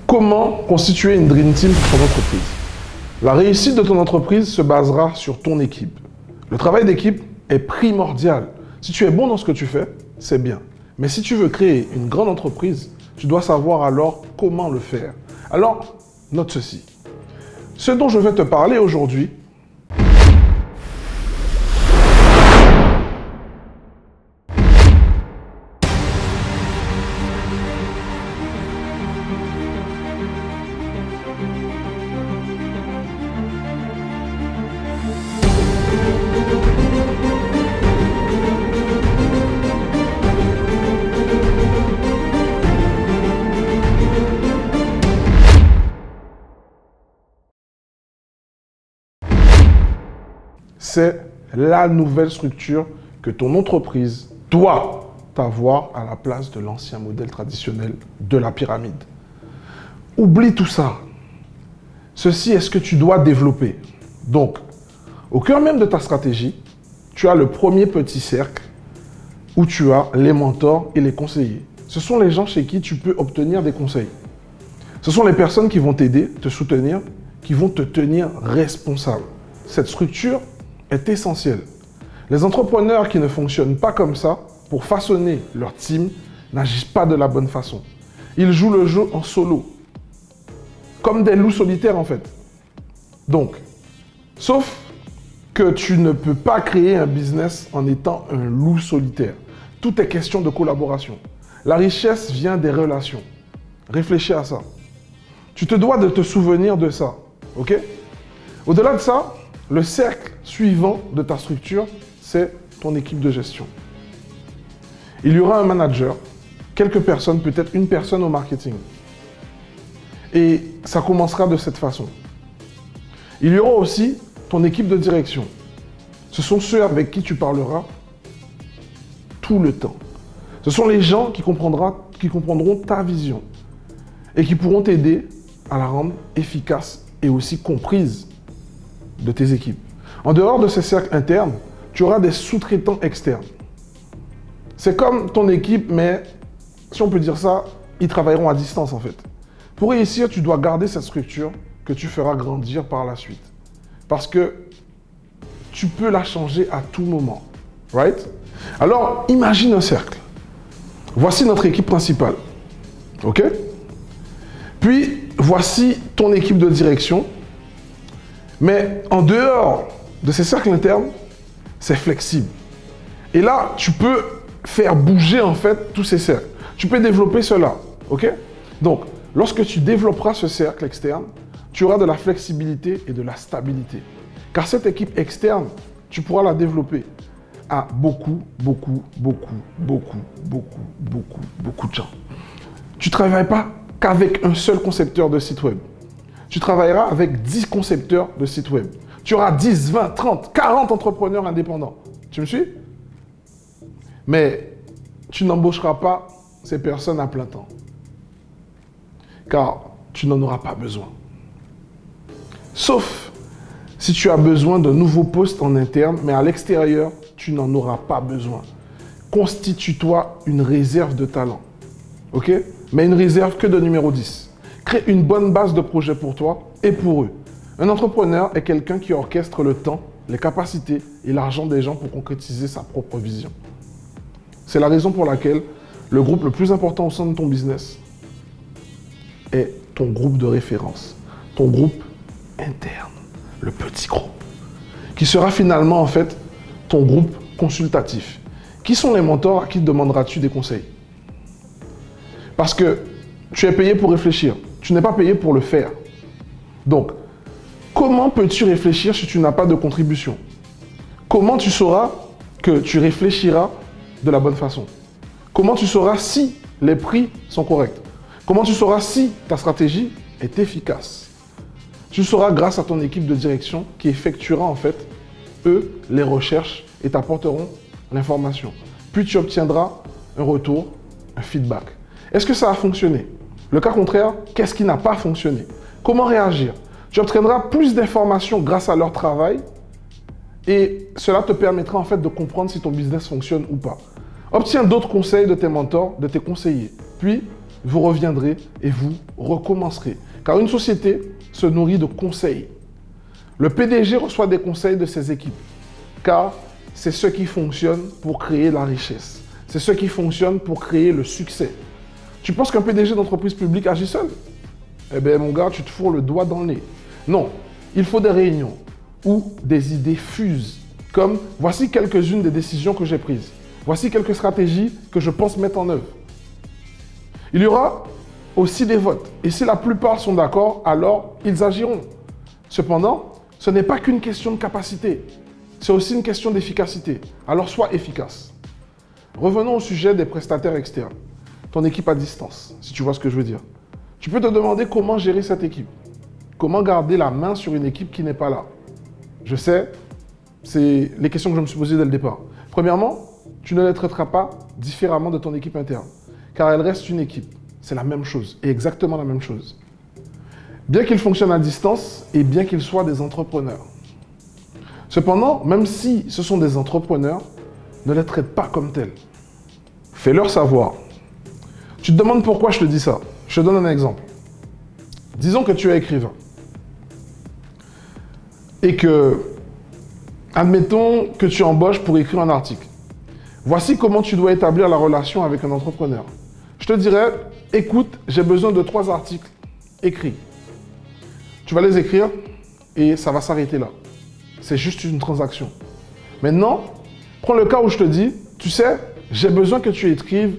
Comment constituer une Dream Team pour ton entreprise? La réussite de ton entreprise se basera sur ton équipe. Le travail d'équipe est primordial. Si tu es bon dans ce que tu fais, c'est bien. Mais si tu veux créer une grande entreprise, tu dois savoir alors comment le faire. Alors, note ceci. Ce dont je vais te parler aujourd'hui, c'est la nouvelle structure que ton entreprise doit avoir à la place de l'ancien modèle traditionnel de la pyramide. Oublie tout ça. Ceci est ce que tu dois développer. Donc, au cœur même de ta stratégie, tu as le premier petit cercle où tu as les mentors et les conseillers. Ce sont les gens chez qui tu peux obtenir des conseils. Ce sont les personnes qui vont t'aider, te soutenir, qui vont te tenir responsable. Cette structure est essentielle. Les entrepreneurs qui ne fonctionnent pas comme ça, pour façonner leur team, n'agissent pas de la bonne façon. Ils jouent le jeu en solo, comme des loups solitaires en fait. Donc, sauf que tu ne peux pas créer un business en étant un loup solitaire. Tout est question de collaboration. La richesse vient des relations. Réfléchis à ça. Tu te dois de te souvenir de ça, ok? Au-delà de ça, le cercle suivant de ta structure, c'est ton équipe de gestion. Il y aura un manager, quelques personnes, peut-être une personne au marketing. Et ça commencera de cette façon. Il y aura aussi ton équipe de direction. Ce sont ceux avec qui tu parleras tout le temps. Ce sont les gens qui comprendront ta vision et qui pourront t'aider à la rendre efficace et aussi comprise de tes équipes. En dehors de ces cercles internes, tu auras des sous-traitants externes. C'est comme ton équipe, mais si on peut dire ça, ils travailleront à distance en fait. Pour réussir, tu dois garder cette structure que tu feras grandir par la suite. Parce que tu peux la changer à tout moment. Right? Alors, imagine un cercle. Voici notre équipe principale. OK? Puis, voici ton équipe de direction. Mais en dehors de ces cercles internes, c'est flexible. Et là, tu peux faire bouger en fait tous ces cercles. Tu peux développer cela. OK? Donc, lorsque tu développeras ce cercle externe, tu auras de la flexibilité et de la stabilité. Car cette équipe externe, tu pourras la développer à beaucoup de gens. Tu ne travailles pas qu'avec un seul concepteur de site web. Tu travailleras avec 10 concepteurs de sites web. Tu auras 10, 20, 30, 40 entrepreneurs indépendants. Tu me suis? Mais tu n'embaucheras pas ces personnes à plein temps. Car tu n'en auras pas besoin. Sauf si tu as besoin d'un nouveau poste en interne, mais à l'extérieur, tu n'en auras pas besoin. Constitue-toi une réserve de talent. OK? Mais une réserve que de numéro 10. Crée une bonne base de projet pour toi et pour eux. Un entrepreneur est quelqu'un qui orchestre le temps, les capacités et l'argent des gens pour concrétiser sa propre vision. C'est la raison pour laquelle le groupe le plus important au sein de ton business est ton groupe de référence, ton groupe interne, le petit groupe, qui sera finalement en fait ton groupe consultatif. Qui sont les mentors à qui demanderas-tu des conseils? Parce que tu es payé pour réfléchir. Tu n'es pas payé pour le faire. Donc, comment peux-tu réfléchir si tu n'as pas de contribution? Comment tu sauras que tu réfléchiras de la bonne façon? Comment tu sauras si les prix sont corrects? Comment tu sauras si ta stratégie est efficace? Tu sauras grâce à ton équipe de direction qui effectuera en fait, eux, les recherches et t'apporteront l'information. Puis tu obtiendras un retour, un feedback. Est-ce que ça a fonctionné? Le cas contraire, qu'est-ce qui n'a pas fonctionné? Comment réagir? Tu obtiendras plus d'informations grâce à leur travail et cela te permettra en fait de comprendre si ton business fonctionne ou pas. Obtiens d'autres conseils de tes mentors, de tes conseillers. Puis, vous reviendrez et vous recommencerez. Car une société se nourrit de conseils. Le PDG reçoit des conseils de ses équipes, car c'est ce qui fonctionne pour créer la richesse. C'est ce qui fonctionne pour créer le succès. Tu penses qu'un PDG d'entreprise publique agit seul? Eh bien, mon gars, tu te fourres le doigt dans le nez. Non, il faut des réunions où des idées fusent. Comme, voici quelques-unes des décisions que j'ai prises. Voici quelques stratégies que je pense mettre en œuvre. Il y aura aussi des votes. Et si la plupart sont d'accord, alors ils agiront. Cependant, ce n'est pas qu'une question de capacité. C'est aussi une question d'efficacité. Alors sois efficace. Revenons au sujet des prestataires externes. Ton équipe à distance, si tu vois ce que je veux dire. Tu peux te demander comment gérer cette équipe. Comment garder la main sur une équipe qui n'est pas là. Je sais, c'est les questions que je me suis posées dès le départ. Premièrement, tu ne les traiteras pas différemment de ton équipe interne, car elle reste une équipe. C'est la même chose, et exactement la même chose. Bien qu'ils fonctionnent à distance et bien qu'ils soient des entrepreneurs. Cependant, même si ce sont des entrepreneurs, ne les traite pas comme tels. Fais-leur savoir. Tu te demandes pourquoi je te dis ça. Je te donne un exemple. Disons que tu es écrivain. Et que, admettons que tu embauches pour écrire un article. Voici comment tu dois établir la relation avec un entrepreneur. Je te dirais, écoute, j'ai besoin de 3 articles écrits. Tu vas les écrire et ça va s'arrêter là. C'est juste une transaction. Maintenant, prends le cas où je te dis, tu sais, j'ai besoin que tu écrives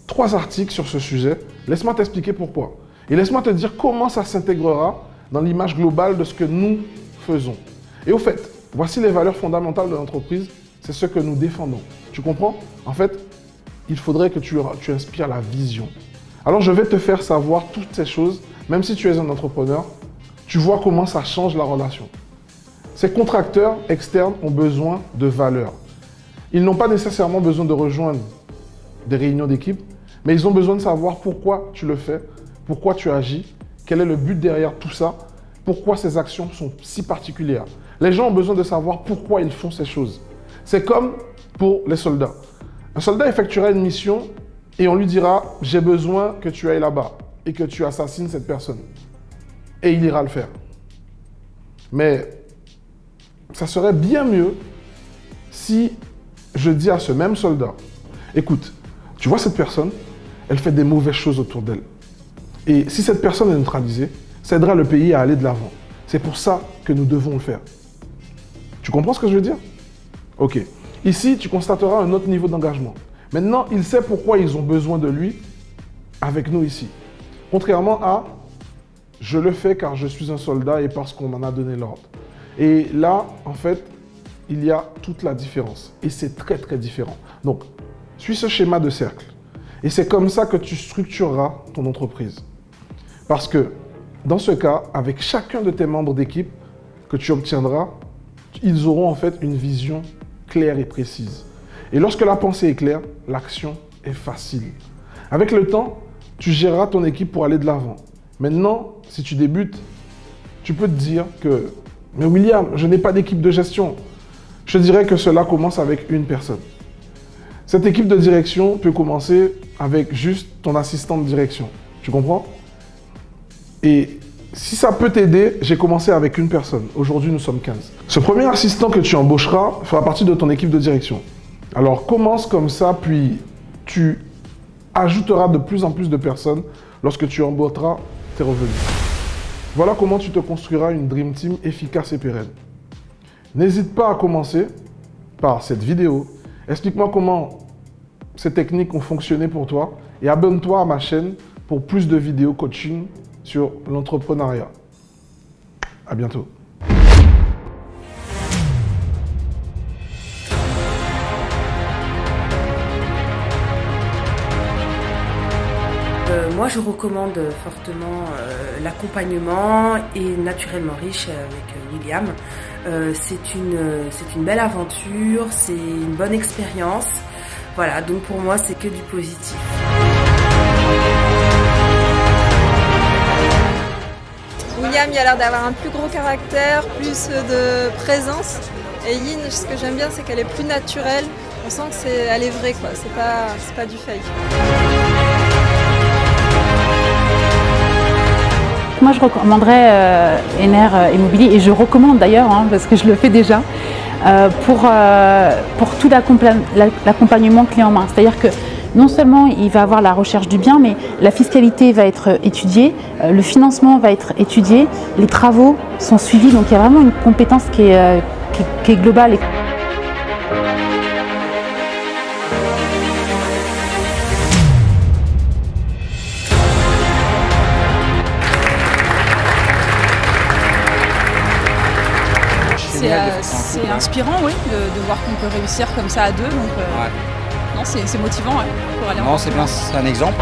3 articles sur ce sujet. Laisse-moi t'expliquer pourquoi. Et laisse-moi te dire comment ça s'intégrera dans l'image globale de ce que nous faisons. Et au fait, voici les valeurs fondamentales de l'entreprise. C'est ce que nous défendons. Tu comprends? En fait, il faudrait que tu inspires la vision. Alors, je vais te faire savoir toutes ces choses, même si tu es un entrepreneur. Tu vois comment ça change la relation. Ces contracteurs externes ont besoin de valeur. Ils n'ont pas nécessairement besoin de rejoindre des réunions d'équipe, mais ils ont besoin de savoir pourquoi tu le fais, pourquoi tu agis, quel est le but derrière tout ça, pourquoi ces actions sont si particulières. Les gens ont besoin de savoir pourquoi ils font ces choses. C'est comme pour les soldats. Un soldat effectuera une mission et on lui dira « J'ai besoin que tu ailles là-bas et que tu assassines cette personne. » Et il ira le faire. Mais ça serait bien mieux si je dis à ce même soldat « Écoute, tu vois cette personne, elle fait des mauvaises choses autour d'elle. Et si cette personne est neutralisée, ça aidera le pays à aller de l'avant. C'est pour ça que nous devons le faire. » Tu comprends ce que je veux dire? Ok. Ici, tu constateras un autre niveau d'engagement. Maintenant, il sait pourquoi ils ont besoin de lui avec nous ici. Contrairement à « je le fais car je suis un soldat et parce qu'on m'en a donné l'ordre ». Et là, en fait, il y a toute la différence. Et c'est très, très différent. Donc, suis ce schéma de cercle. Et c'est comme ça que tu structureras ton entreprise. Parce que, dans ce cas, avec chacun de tes membres d'équipe que tu obtiendras, ils auront en fait une vision claire et précise. Et lorsque la pensée est claire, l'action est facile. Avec le temps, tu géreras ton équipe pour aller de l'avant. Maintenant, si tu débutes, tu peux te dire que « Mais William, je n'ai pas d'équipe de gestion. » Je dirais que cela commence avec une personne. Cette équipe de direction peut commencer avec juste ton assistant de direction. Tu comprends? Et si ça peut t'aider, j'ai commencé avec une personne. Aujourd'hui, nous sommes 15. Ce premier assistant que tu embaucheras fera partie de ton équipe de direction. Alors, commence comme ça, puis tu ajouteras de plus en plus de personnes lorsque tu embaucheras tes revenus. Voilà comment tu te construiras une Dream Team efficace et pérenne. N'hésite pas à commencer par cette vidéo. Explique-moi comment ces techniques ont fonctionné pour toi et abonne-toi à ma chaîne pour plus de vidéos coaching sur l'entrepreneuriat. À bientôt. Moi, je recommande fortement l'accompagnement et naturellement riche avec William. C'est une belle aventure, c'est une bonne expérience. Voilà, donc pour moi, c'est que du positif. William, il a l'air d'avoir un plus gros caractère, plus de présence. Et Yin, ce que j'aime bien, c'est qu'elle est plus naturelle. On sent qu'elle est vraie, quoi. C'est pas du fake. moi je recommanderais Ener Immobilier, et je recommande d'ailleurs, hein, parce que je le fais déjà, pour tout l'accompagnement clé en main. C'est-à-dire que non seulement il va avoir la recherche du bien, mais la fiscalité va être étudiée, le financement va être étudié, les travaux sont suivis, donc il y a vraiment une compétence qui est globale. C'est inspirant, oui, de voir qu'on peut réussir comme ça à deux. Donc, non, c'est motivant, ouais, pour aller en. Non, c'est bien, c'est un exemple.